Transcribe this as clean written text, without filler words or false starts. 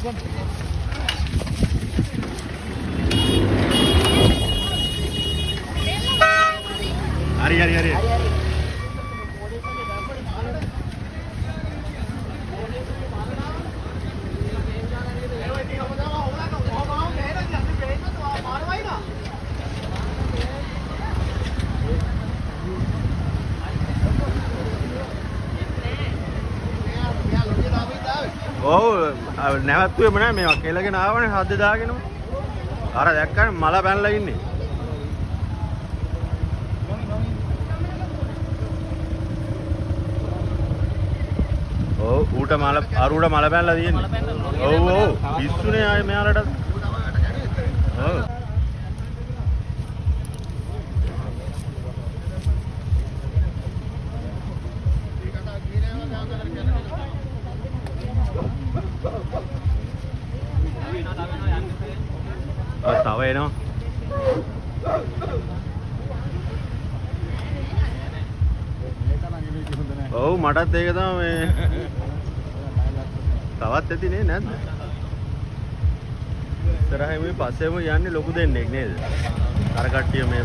හරි. ඔව් නැවතුනේම නෑ මේවා කෙලගෙන ආවනේ හද්ද දාගෙනම. අර දැක්කනේ මල පැනලා ඉන්නේ. ඔව් ඌට මල අරුවට මල පැනලා තියෙන්නේ. ඔව් පිස්සුනේ ආයේ මෙයාලට. ඔව් තව එනවා. ඔව් මටත් ඒක තමයි මේ තවත් ඇති නේ නැද්ද? ඉතරයි මේ පස්සේම යන්නේ ලොකු දෙන්නෙක් නේද? අර කට්ටිය මේ